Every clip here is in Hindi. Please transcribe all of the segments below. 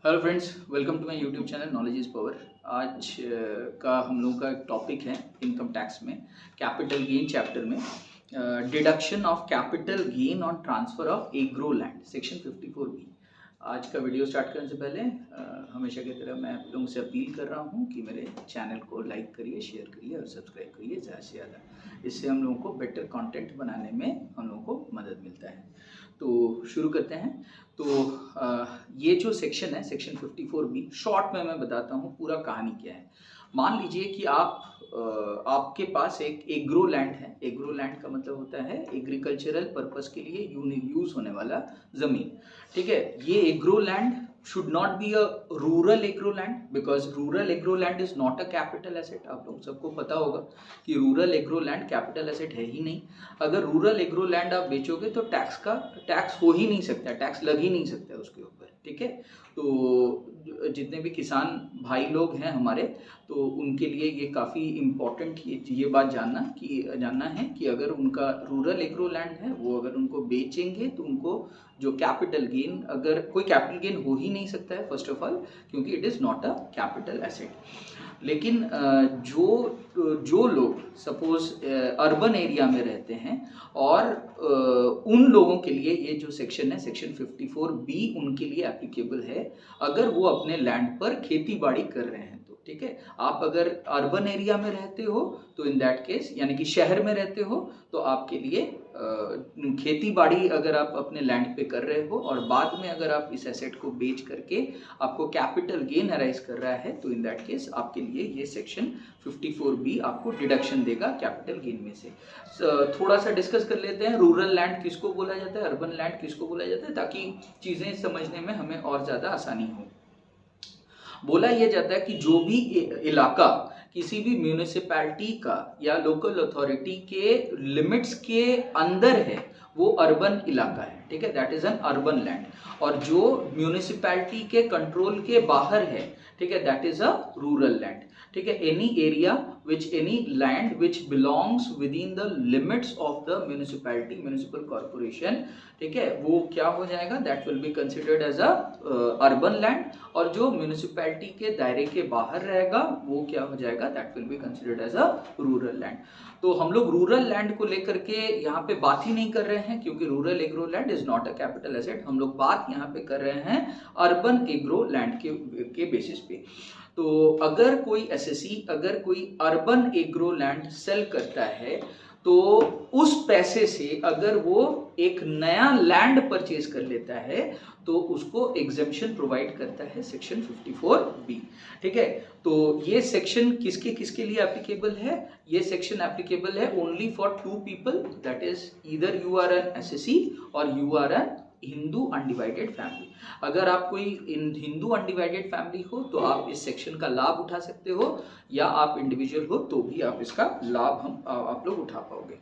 Hello friends, welcome to my YouTube channel knowledge is power. आज का हम लोगों का टॉपिक है इनकम टैक्स में कैपिटल गेन चैप्टर में deduction of capital gain on transfer of agro land section 54B। आज का वीडियो स्टार्ट करने से पहले हमेशा की तरह मैं आप लोगों से अपील कर रहा हूँ कि मेरे चैनल को लाइक करिए, शेयर करिए और सब्सक्राइब करिए ज़्यादा से ज़्यादा। इससे हम लोगों को बेटर कंटेंट बनाने में हम लोगों को मदद मिलता है। तो शुरू करते हैं। तो ये जो सेक्शन है सेक्शन 54B, शॉर्ट में मैं बताता हूँ पूरा कहानी क्या है। मान लीजिए कि आपके पास एक एग्रो लैंड है। एग्रो लैंड का मतलब होता है एग्रीकल्चरल पर्पस के लिए यूज़ होने वाला ज़मीन। ठीक है, ये agro land should not be a rural agro land because rural agro land is not a capital asset। आप लोग सबको पता होगा कि rural agro land capital asset है ही नहीं। अगर रूरल एग्रो लैंड आप बेचोगे तो टैक्स हो ही नहीं सकता, टैक्स लग ही नहीं सकता उसके ऊपर। ठीक है, तो जितने भी किसान भाई लोग हैं हमारे, तो उनके लिए ये काफ़ी इम्पोर्टेंट ये बात जानना है कि अगर उनका रूरल एग्रो लैंड है, वो अगर उनको बेचेंगे तो उनको जो कैपिटल गेन, अगर कोई कैपिटल गेन हो ही नहीं सकता है फर्स्ट ऑफ ऑल, क्योंकि it is not a capital asset. लेकिन जो लोग सपोज अर्बन एरिया में रहते हैं और उन लोगों के लिए ये जो सेक्शन है सेक्शन 54B उनके लिए एप्लीकेबल है अगर वो अपने लैंड पर खेती बाड़ी कर रहे हैं तो। ठीक है, आप अगर अर्बन एरिया में रहते हो तो इन दैट केस, यानी कि शहर में रहते हो, तो आपके लिए खेती बाड़ी अगर आप अपने लैंड पे कर रहे हो और बाद में अगर आप इस एसेट को बेच करके आपको कैपिटल गेन अराइज कर रहा है तो इन दैट केस आपके लिए ये सेक्शन 54B आपको डिडक्शन देगा कैपिटल गेन में से। थोड़ा सा डिस्कस कर लेते हैं रूरल लैंड किसको बोला जाता है, अर्बन लैंड किसको बोला जाता है, ताकि चीज़ें समझने में हमें और ज़्यादा आसानी हो। बोला यह जाता है कि जो भी इलाका किसी भी म्यूनिसिपैलिटी का या लोकल अथॉरिटी के लिमिट्स के अंदर है वो अर्बन इलाका है। ठीक है, that is an urban land. और जो म्यूनिसिपैलिटी के कंट्रोल के बाहर है, ठीक है, that is a rural land. ठीक है, any land which belongs within the limits of the municipality, municipal corporation, ठीक है, वो क्या हो जाएगा, that will be considered as a urban land. और जो म्यूनिसिपैलिटी के दायरे के बाहर रहेगा वो क्या हो जाएगा, that will be considered as a rural land. तो हम लोग रूरल लैंड को लेकर के यहाँ पे बात ही नहीं कर रहे हैं क्योंकि rural agro land is not a capital asset. हम लोग बात यहाँ पे कर रहे हैं अर्बन एग्रो लैंड के बेसिस पे। तो अगर कोई एसएससी अगर कोई अर्बन एग्रो लैंड सेल करता है तो उस पैसे से अगर वो एक नया लैंड परचेज कर लेता है तो उसको एग्जेम्पशन प्रोवाइड करता है सेक्शन 54B। ठीक है, तो ये सेक्शन किसके किसके लिए एप्लीकेबल है, ये सेक्शन एप्लीकेबल है only for two people, that is either you are an SSC और you are an Hindu undivided family. अगर आप कोई हिंदू अनडिवाइडेड फैमिली हो तो आप इस सेक्शन का लाभ उठा सकते हो, या आप इंडिविजुअल हो तो भी आप इसका लाभ आप लोग उठा पाओगे।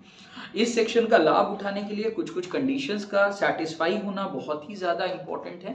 इस सेक्शन का लाभ उठाने के लिए कुछ कुछ कंडीशंस का सेटिस्फाई होना बहुत ही ज़्यादा इंपॉर्टेंट है।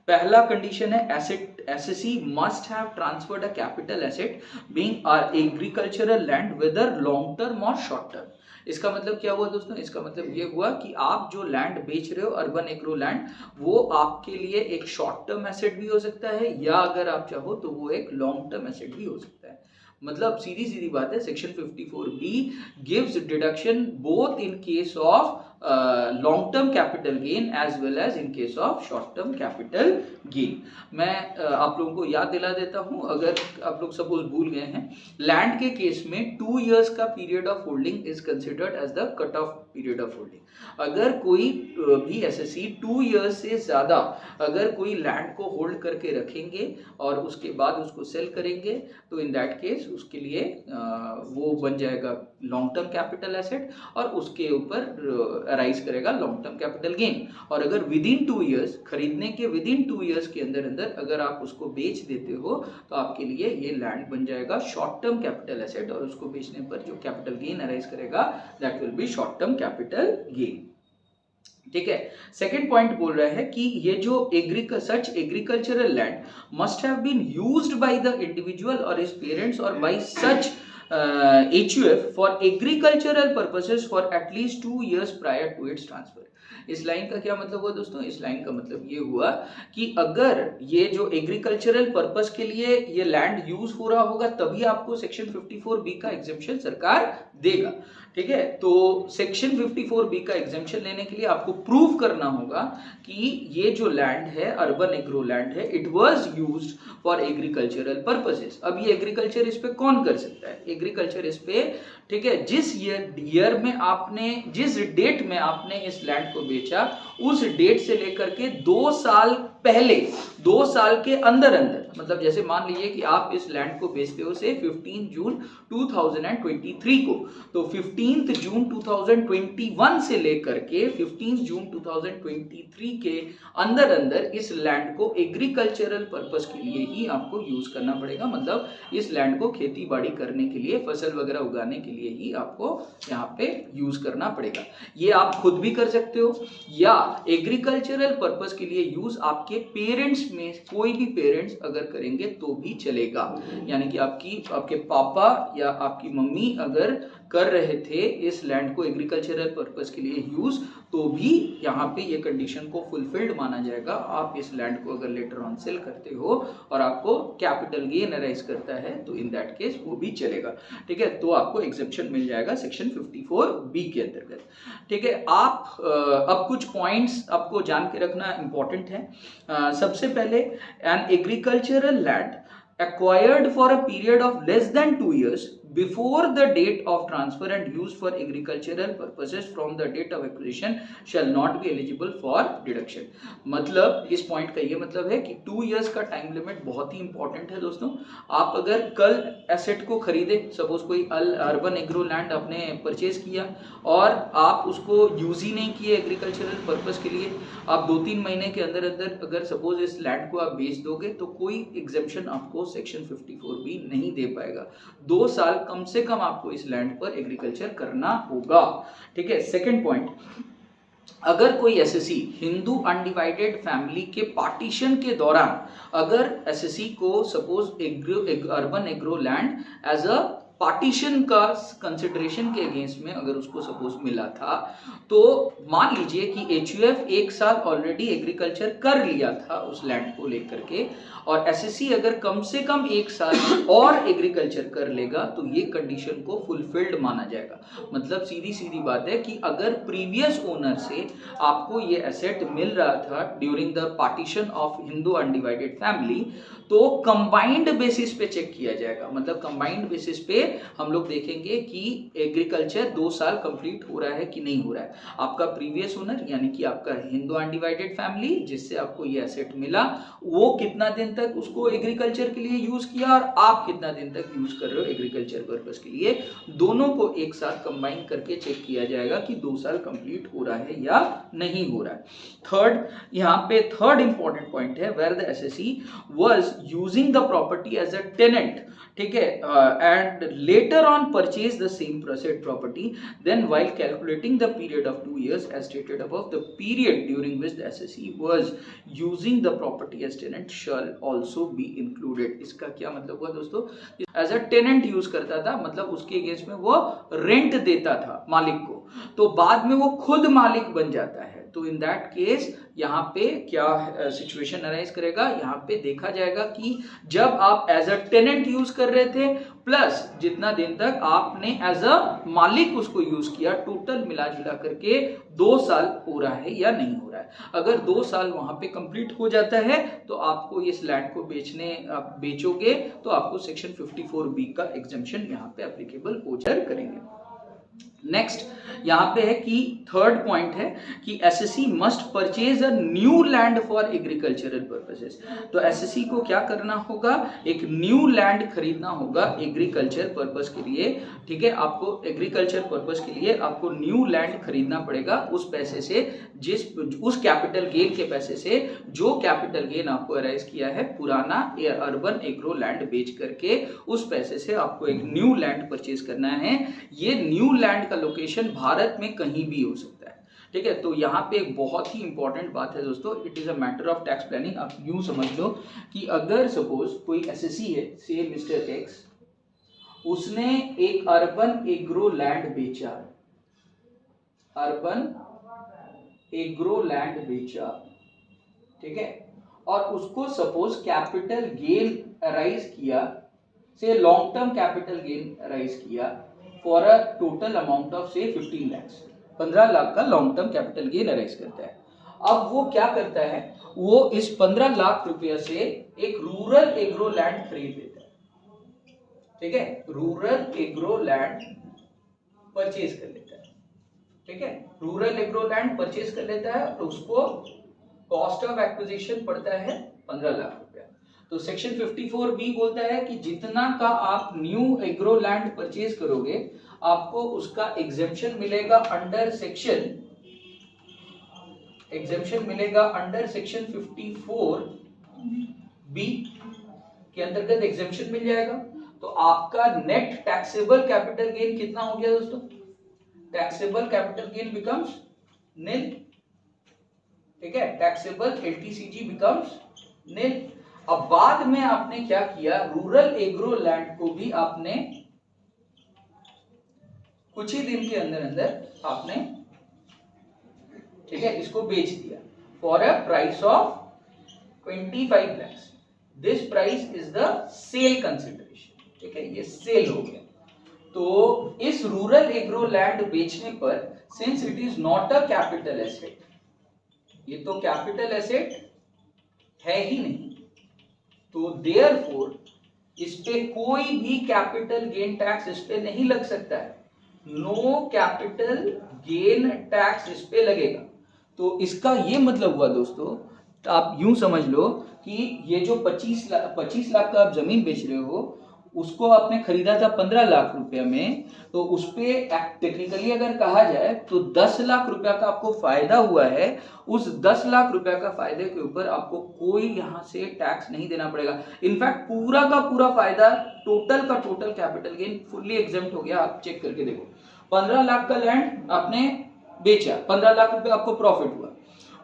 पहला कंडीशन है assessee must have transferred a capital asset being agricultural land whether long term और शॉर्ट टर्म। इसका मतलब क्या हुआ दोस्तों, इसका मतलब ये हुआ कि आप जो लैंड बेच रहे हो अर्बन एग्रो लैंड, वो आपके लिए एक शॉर्ट टर्म एसेट भी हो सकता है या अगर आप चाहो तो वो एक लॉन्ग टर्म एसेट भी हो सकता है। मतलब सीधी सीधी बात है, section 54B gives deduction both in case of long term capital gain as well as in case of short term capital gain. मैं आप लोगों को याद दिला देता हूं, अगर आप लोग सपोज भूल गए हैं, लैंड के केस में 2 years का period of holding is considered as the cut off period of holding. अगर कोई भी एसएससी 2 years से ज़्यादा अगर कोई लैंड को होल्ड करके रखेंगे और उसके बाद उसको सेल करेंगे तो इन दैट केस उसके लिए वो बन जाएगा लॉन्ग टर्म कैपिटल एसेट और उसके ऊपर अराइज करेगा लॉन्ग टर्म कैपिटल गेन। और अगर विद इन 2 years, खरीदने के विद इन 2 years के अंदर अंदर अगर आप उसको बेच देते हो तो आपके लिए ये लैंड बन जाएगा शॉर्ट टर्म कैपिटल एसेट और उसको बेचने पर जो कैपिटल गेन अराइज करेगा that will B short term capital gain. ठीक है, सेकेंड पॉइंट बोल रहा है कि ये जो such agricultural land must have been used by the individual और हिज पेरेंट्स और by such HUF for agricultural purposes for at least 2 years prior to its transfer. इस लाइन का क्या मतलब हुआ दोस्तों? इस लाइन का मतलब ये हुआ कि अगर ये जो एग्रीकल्चरल पर्पस के लिए ये लैंड यूज हो रहा होगा तभी आपको सेक्शन 54B का एग्जेम्पशन सरकार देगा। ठीक है, तो सेक्शन 54B का एग्जेम्पशन लेने के लिए आपको प्रूव करना होगा कि ये जो लैंड है अर्बन एग्रो लैंड है, it was used for agricultural purposes. अब ये एग्रीकल्चर इस पे कौन कर सकता है? एग्रीकल्चर इस पे, ठीक है, जिस ईयर में आपने, जिस डेट में आपने इस लैंड को बेचा उस डेट से लेकर के 2 साल पहले, 2 साल के अंदर अंदर, मतलब जैसे मान लीजिए कि आप इस लैंड को बेचते हो से 15 जून 2023 को, तो 15 जून 2021 से लेकर के 15 जून 2023 के अंदर अंदर इस लैंड को एग्रीकल्चरल पर्पस के लिए ही आपको यूज करना पड़ेगा। मतलब इस लैंड को खेती बाड़ी करने के लिए, फसल वगैरह उगाने के लिए ही आपको यहाँ पे यूज करना पड़ेगा। ये आप खुद भी कर सकते हो या एग्रीकल्चरल पर्पस के लिए यूज आपके पेरेंट्स में कोई भी पेरेंट्स अगर करेंगे तो भी चलेगा। यानी कि आपके पापा या आपकी मम्मी अगर कर रहे थे इस लैंड को एग्रीकल्चरल पर्पस के लिए यूज, तो भी यहाँ पे ये कंडीशन को फुलफिल्ड माना जाएगा। आप इस लैंड को अगर लेटर ऑन सेल करते हो और आपको कैपिटल गेन अराइज करता है तो इन दैट केस वो भी चलेगा। ठीक है, तो आपको एग्जेम्पशन मिल जाएगा सेक्शन 54B के अंतर्गत। ठीक है, आप अब कुछ पॉइंट्स आपको जान के रखना इंपॉर्टेंट है। सबसे पहले, an agricultural land acquired for a period of less than 2 years before the date of transfer and used for agricultural purposes from the date of acquisition shall not be eligible for deduction। मतलब इस पॉइंट का ये मतलब है कि 2 years का टाइम लिमिट बहुत ही इंपॉर्टेंट है दोस्तों। आप अगर कल एसेट को खरीदे, सपोज कोई अर्बन एग्रो लैंड आपने परचेज किया और आप उसको यूज ही नहीं किए एग्रीकल्चरल पर्पस के लिए, आप 2-3 महीने के अंदर अंदर अगर सपोज इस लैंड को आप बेच दोगे तो कोई एग्जेम्पशन आपको सेक्शन 54B नहीं दे पाएगा। 2 साल कम से कम आपको इस लैंड पर एग्रीकल्चर करना होगा। ठीक है, सेकंड पॉइंट, अगर कोई एसएससी हिंदू अनडिवाइडेड फैमिली के पार्टीशन के दौरान अगर एसएससी को suppose urban agro land as a partition का कंसिडरेशन के अगेंस्ट में अगर उसको सपोज मिला था, तो मान लीजिए कि HUF 1 साल ऑलरेडी एग्रीकल्चर कर लिया था उस लैंड को लेकर के, और एसएससी अगर कम से कम 1 साल और एग्रीकल्चर कर लेगा तो ये कंडीशन को फुलफिल्ड माना जाएगा। मतलब सीधी सीधी बात है कि अगर प्रीवियस ओनर से आपको ये एसेट मिल रहा था during the partition of Hindu undivided family, तो कंबाइंड बेसिस पे चेक किया जाएगा। मतलब कंबाइंड बेसिस पे हम लोग देखेंगे कि एग्रीकल्चर 2 साल कंप्लीट हो रहा है कि नहीं हो रहा है। आपका प्रीवियस ओनर यानी कि आपका हिंदू अनडिवाइडेड फैमिली जिससे आपको ये एसेट मिला, वो कितना दिन तक उसको एग्रीकल्चर के लिए यूज किया और आप कितना दिन तक यूज कर रहे हो एग्रीकल्चर पर्पस के लिए, दोनों को एक साथ कंबाइन करके चेक किया जाएगा कि 2 साल कंप्लीट हो रहा है या नहीं हो रहा है। थर्ड, यहाँ पे थर्ड इंपॉर्टेंट पॉइंट है, where the assessee was using the property as a tenant, ठीक है, and later on purchase the same property, then while calculating the period of 2 years as stated above, the period during which the SSE was using the property as tenant shall also be included। इसका क्या मतलब हुआ दोस्तों? एज अ टेनेंट यूज करता था, मतलब उसके अगेंस्ट में वो रेंट देता था मालिक को, तो बाद में वो खुद मालिक बन जाता है। तो इन दैट केस यहाँ पे क्या सिचुएशन अराइज करेगा? यहाँ पे देखा जाएगा कि जब आप एज अ टेनेंट यूज कर रहे थे प्लस जितना दिन तक आपने एज अ मालिक उसको यूज किया, टोटल मिला जुला करके 2 साल हो रहा है या नहीं हो रहा है। अगर 2 साल वहां पे कंप्लीट हो जाता है तो आपको इस लैंड को आप बेचोगे तो आपको सेक्शन 54B का एग्जेम्पशन यहाँ पे एप्लीकेबल हो करेंगे। नेक्स्ट यहाँ पे है कि थर्ड पॉइंट है कि SSC must purchase a new land for agricultural purposes. तो एसएससी को क्या करना होगा? एक न्यू लैंड खरीदना होगा एग्रीकल्चर पर्पस के लिए। ठीक है, आपको एग्रीकल्चर पर्पस के लिए आपको न्यू लैंड खरीदना पड़ेगा उस पैसे से, उस कैपिटल गेन के पैसे से जो कैपिटल गेन आपको अराइज किया है पुराना अर्बन एग्रो लैंड बेच करके, उस पैसे से आपको एक न्यू लैंड परचेज करना है। ये न्यू लैंड का लोकेशन भारत में कहीं भी हो सकता है। ठीक है, तो यहाँ पे एक बहुत ही इंपॉर्टेंट बात है दोस्तों, it is a matter of tax planning. आप यूं समझ लो कि अगर सपोज कोई एसएससी है, से मिस्टर एक्स, उसने एक अर्बन एग्रो लैंड बेचा, अर्बन एग्रो लैंड बेचा, ठीक है, और उसको सपोज कैपिटल गेन अराइज किया, say long term capital gain arise किया for a total amount of say 15 lakh, 15 lakh का long term capital gain arise करता है। अब वो क्या करता है, वो इस 15 लाख रुपया से एक रूरल एग्रो लैंड खरीद लेता है, ठीक है, रूरल एग्रो लैंड परचेज कर लेता है, ठीक है, रूरल एग्रो लैंड परचेज कर लेता है, तो उसको कॉस्ट ऑफ एक्विजिशन पड़ता है 15 लाख रुपया। तो सेक्शन 54B बोलता है कि जितना का आप न्यू एग्रो लैंड परचेज करोगे आपको उसका एग्जेम्पशन मिलेगा अंडर सेक्शन, एग्जेम्पशन मिलेगा अंडर सेक्शन 54B के अंतर्गत एग्जेम्पशन मिल जाएगा। तो आपका नेट टैक्सेबल कैपिटल गेन कितना हो गया दोस्तों, टैक्सेबल कैपिटल गेन बिकम्स नील, ठीक है, टैक्सेबल एलटीसीजी बिकम्स नील। अब बाद में आपने क्या किया, रूरल एग्रो लैंड को भी आपने कुछ ही दिन के अंदर अंदर आपने, ठीक है, इसको बेच दिया for a price of 25 lakh. This price is the sale consideration, ठीक है, ये सेल हो गया। तो इस रूरल एग्रो लैंड बेचने पर since it is not a capital asset, ये तो कैपिटल एसेट है ही नहीं, तो देयरफॉर इस पे कोई भी कैपिटल गेन टैक्स इस पे नहीं लग सकता है, नो कैपिटल गेन टैक्स इस पे लगेगा। तो इसका ये मतलब हुआ दोस्तों, तो आप यूं समझ लो कि ये जो 25 लाख का आप जमीन बेच रहे हो उसको आपने खरीदा था 15 लाख रुपया में, तो उस पे टेक्निकली अगर कहा जाए तो 10 लाख रुपया का आपको फायदा हुआ है। उस 10 लाख रुपया का फायदे के ऊपर आपको कोई यहां से टैक्स नहीं देना पड़ेगा। इनफैक्ट पूरा का पूरा फायदा, टोटल का total capital gain fully exempt हो गया। आप चेक करके देखो, 15 लाख का लैंड आपने बेचा, 15 लाख रुपया आपको प्रॉफिट हुआ,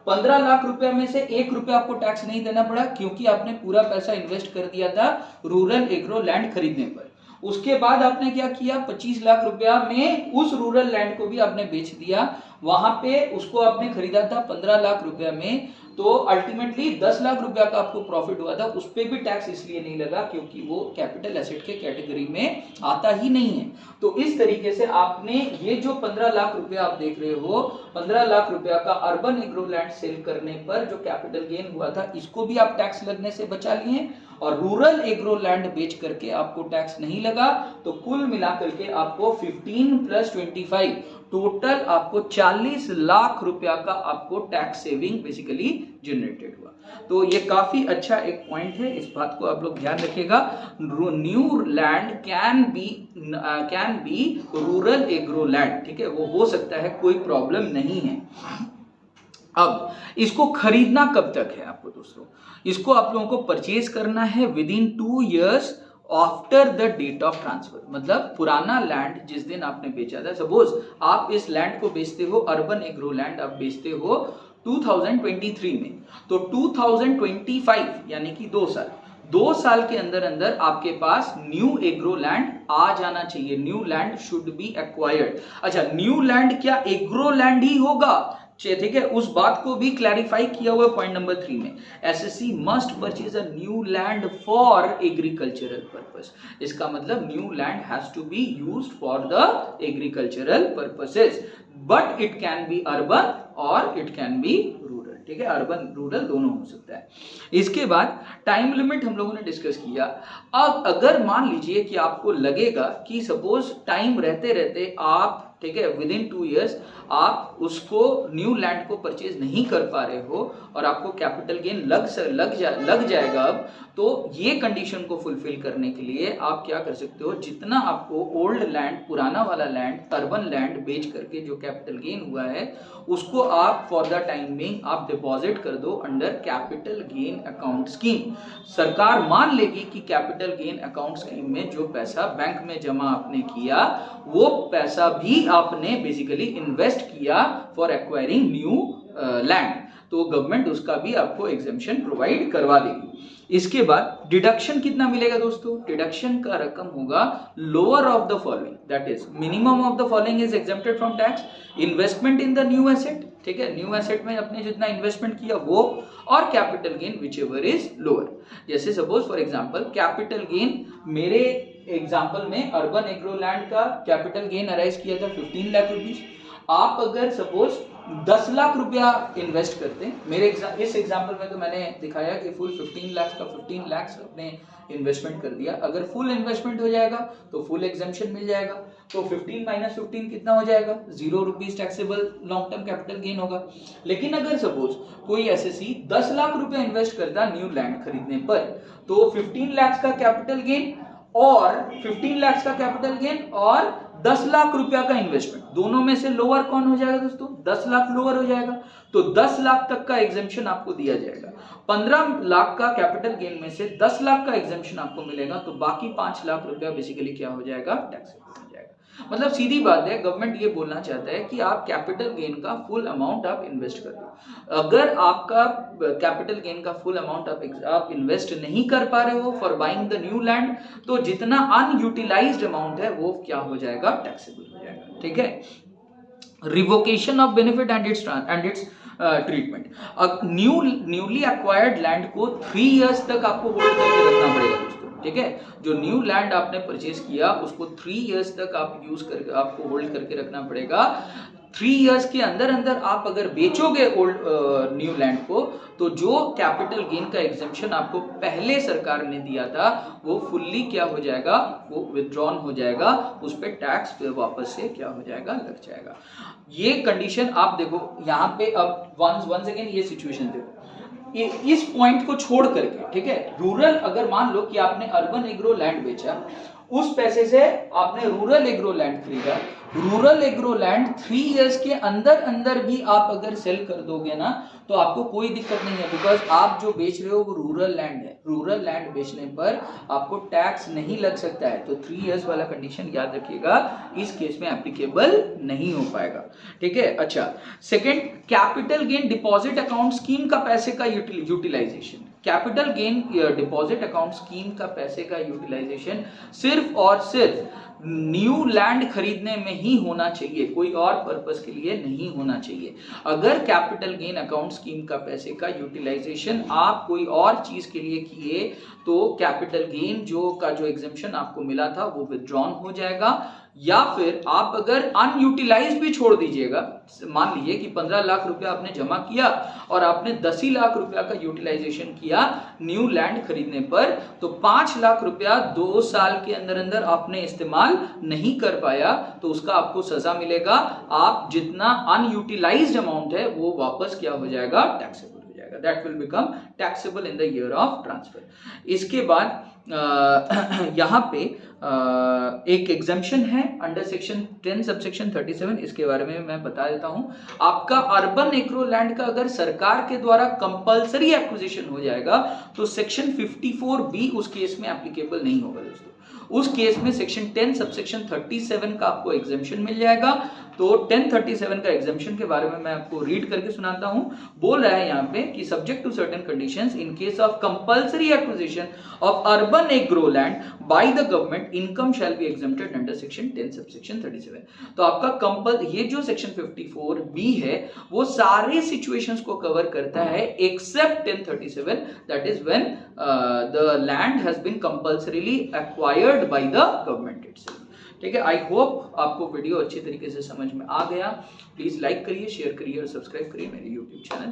15 लाख रुपया में से 1 रुपया आपको टैक्स नहीं देना पड़ा क्योंकि आपने पूरा पैसा इन्वेस्ट कर दिया था रूरल एग्रो लैंड खरीदने पर। उसके बाद आपने क्या किया, 25 लाख रुपया में उस रूरल लैंड को भी आपने बेच दिया, वहां पे उसको आपने खरीदा था 15 लाख रुपया में, तो अल्टीमेटली 10 लाख रुपया का आपको प्रॉफिट हुआ था। उस पर भी टैक्स इसलिए नहीं लगा क्योंकि वो कैपिटल एसेट के कैटेगरी में आता ही नहीं है। तो इस तरीके से आपने ये जो 15 लाख रुपया आप देख रहे हो, 15 लाख रुपया का अर्बन एग्रो लैंड सेल करने पर जो कैपिटल गेन हुआ था, इसको भी आप टैक्स लगने से बचा लिए, और रूरल एग्रो लैंड बेच करके आपको टैक्स नहीं लगा। तो कुल मिलाकर के आपको 15 + 25 टोटल आपको 40 लाख रुपया का आपको टैक्स सेविंग बेसिकली जनरेटेड हुआ। तो ये काफी अच्छा एक पॉइंट है, इस बात को आप लोग ध्यान रखिएगा। New land can be rural agro land, ठीक है, वो हो सकता है, कोई प्रॉब्लम नहीं है। अब इसको खरीदना कब तक है आपको दोस्तों, इसको आप लोगों को परचेज करना है within 2 years after the date of transfer. मतलब पुराना लैंड जिस दिन आपने बेचा था, सपोज आप इस लैंड को बेचते हो, अर्बन एग्रो लैंड आप बेचते हो 2023 में, तो 2025 यानी कि 2 साल के अंदर अंदर आपके पास न्यू एग्रो लैंड आ जाना चाहिए। New land should be acquired. अच्छा, न्यू लैंड क्या एग्रो लैंड ही होगा, ठीक है, उस बात को भी क्लैरिफाई किया हुआ पॉइंट नंबर 3 में। Assessee must purchase a new land for agricultural purpose. इसका मतलब new land has to be used for the agricultural purposes, but it can be urban और इट कैन बी रूरल, ठीक है, अर्बन रूरल दोनों हो सकता है। इसके बाद टाइम लिमिट हम लोगों ने डिस्कस किया। अब अगर मान लीजिए कि आपको लगेगा कि सपोज टाइम रहते रहते आप, ठीक है, विद इन 2 years आप उसको न्यू लैंड को परचेज नहीं कर पा रहे हो और आपको कैपिटल गेन लग जाएगा, अब तो ये कंडीशन को फुलफिल करने के लिए आप क्या कर सकते हो, जितना आपको ओल्ड लैंड, पुराना वाला लैंड, अर्बन लैंड बेच करके जो कैपिटल गेन हुआ है, उसको आप फॉर द टाइम बिंग आप डिपॉजिट कर दो under capital gain account scheme. सरकार मान लेगी कि कैपिटल गेन अकाउंट स्कीम में जो पैसा बैंक में जमा आपने किया, वो पैसा भी आपने बेसिकली इन्वेस्ट किया फॉर एक्वायरिंग न्यू लैंड। तो गवर्नमेंट उसका भी आपको एग्जेम्पशन प्रोवाइड करवा देगी। इसके बाद डिडक्शन कितना मिलेगा दोस्तों? डिडक्शन का रकम होगा lower of the following, that is minimum of the following is exempted from tax, investment in the new asset, ठीक है, न्यू एसेट में अपने जितना इन्वेस्टमेंट किया वो, और capital gain whichever is lower. जैसे suppose for example capital gain, मेरे एग्जांपल में अर्बन एग्रो लैंड का कैपिटल गेन अराइज किया था 15 लाख रुपीस। आप अगर सपोज 10 लाख रुपया इन्वेस्ट करते हैं, मेरे इस एग्जांपल में तो मैंने दिखाया कि फुल 15 लाख का 15 लाख अपने इन्वेस्टमेंट कर दिया। अगर फुल इन्वेस्टमेंट हो जाएगा तो फुल एग्जेम्पशन मिल जाएगा, तो 15 माइनस 15 कितना हो जाएगा? 0 rupees taxable long term capital gain होगा। लेकिन अगर सपोज कोई एसएससी 10 लाख रुपया इन्वेस्ट करता न्यू लैंड खरीदने पर, तो 15 लाख का कैपिटल गेन और 15 लाख का कैपिटल गेन और 10 लाख रुपया का इन्वेस्टमेंट, दोनों में से लोअर कौन हो जाएगा दोस्तों? 10 लाख लोअर हो जाएगा, तो 10 लाख तक का एग्जेम्पशन आपको दिया जाएगा। 15 लाख का कैपिटल गेन में से 10 लाख का एग्जेम्पशन आपको मिलेगा, तो बाकी 5 लाख रुपया बेसिकली क्या हो जाएगा? टैक्सेबल हो जाएगा। मतलब सीधी बात है, गवर्नमेंट ये बोलना चाहता है कि आप कैपिटल गेन का फुल अमाउंट आप इन्वेस्ट कर दो। अगर आपका कैपिटल गेन का फुल अमाउंट आप इन्वेस्ट नहीं कर पा रहे हो for buying the new land, तो जितना अनयूटिलाइज्ड अमाउंट है वो क्या हो जाएगा? टैक्सेबल हो जाएगा, ठीक है। Revocation of benefit and it's treatment, newly acquired land को 3 इयर्स तक आपको होल्ड करके रखना पड़ेगा दोस्तों, ठीक है। जो न्यू लैंड आपने परचेज किया उसको 3 इयर्स तक आप यूज करके आपको होल्ड करके रखना पड़ेगा। 3 इयर्स के अंदर अंदर आप अगर बेचोगे ओल्ड न्यू लैंड को, तो जो कैपिटल गेन का एग्जेम्पशन आपको पहले सरकार ने दिया था वो फुल्ली क्या हो जाएगा? वो विथड्रॉन हो जाएगा, उस पर टैक्स वापस से क्या हो जाएगा? लग जाएगा। ये कंडीशन आप देखो यहाँ पे, अब वंस अगेन ये सिचुएशन देखो, इस पॉइंट को छोड़ करके, ठीक है, रूरल, अगर मान लो कि आपने अर्बन एग्रो लैंड बेचा, उस पैसे से आपने रूरल एग्रो लैंड खरीदा, रूरल एग्रो लैंड 3 इयर्स के अंदर अंदर भी आप अगर सेल कर दोगे ना, तो आपको कोई दिक्कत नहीं है, बिकॉज आप जो बेच रहे हो वो रूरल लैंड है। रूरल लैंड बेचने पर आपको टैक्स नहीं लग सकता है, तो 3 इयर्स वाला कंडीशन याद रखिएगा, इस केस में एप्लीकेबल नहीं हो पाएगा, ठीक है। अच्छा, second, capital gain deposit account scheme का पैसे का utilisation. Capital gain deposit account scheme का पैसे का यूटिलाइजेशन सिर्फ और सिर्फ न्यू लैंड खरीदने में ही होना चाहिए, कोई और पर्पस के लिए नहीं होना चाहिए। अगर कैपिटल गेन अकाउंट स्कीम का पैसे का यूटिलाइजेशन आप कोई और चीज के लिए किए, तो कैपिटल गेन जो एग्जेम्पशन आपको मिला था वो विथड्रॉन हो जाएगा। या फिर आप अगर अनयूटिलाइज भी छोड़ दीजिएगा, मान लीजिए कि 15 लाख रुपया आपने जमा किया और आपने 10 ही लाख रुपया का यूटिलाइजेशन किया न्यू लैंड खरीदने पर, तो 5 लाख रुपया 2 साल के अंदर अंदर आपने इस्तेमाल नहीं कर पाया, तो उसका आपको सजा मिलेगा। आप जितना अनयूटिलाइज्ड अमाउंट है वो वापस क्या हो जाएगा? टैक्सेबल हो जाएगा। That will become taxable in the year of transfer. इसके बाद यहाँ पे एक एग्जेम्पशन है अंडर सेक्शन 10 सबसेक्शन 37, इसके बारे में मैं बता देता हूं। आपका अर्बन एग्रो लैंड का अगर सरकार के द्वारा कंपलसरी एक्विजिशन हो जाएगा, तो सेक्शन 54B उस केस में एप्लीकेबल नहीं होगा दोस्तों। उस केस में सेक्शन 10 सबसेक्शन 37 का आपको एग्जेम्पशन मिल जाएगा। तो 1037 का एग्जेम्पशन के बारे में मैं आपको रीड करके सुनाता हूं। बोल रहा है यहाँ पे कि subject to certain conditions in case of compulsory acquisition of urban agro land by the government, income shall be exempted under section 10 subsection 37। तो आपका ये जो सेक्शन 54B है वो सारे सिचुएशंस को कवर करता है except 1037, that is when the land has been compulsorily acquired by the government itself. ठीक है, आई होप आपको वीडियो अच्छी तरीके से समझ में आ गया। प्लीज लाइक करिए, शेयर करिए और सब्सक्राइब करिए मेरे यूट्यूब चैनल।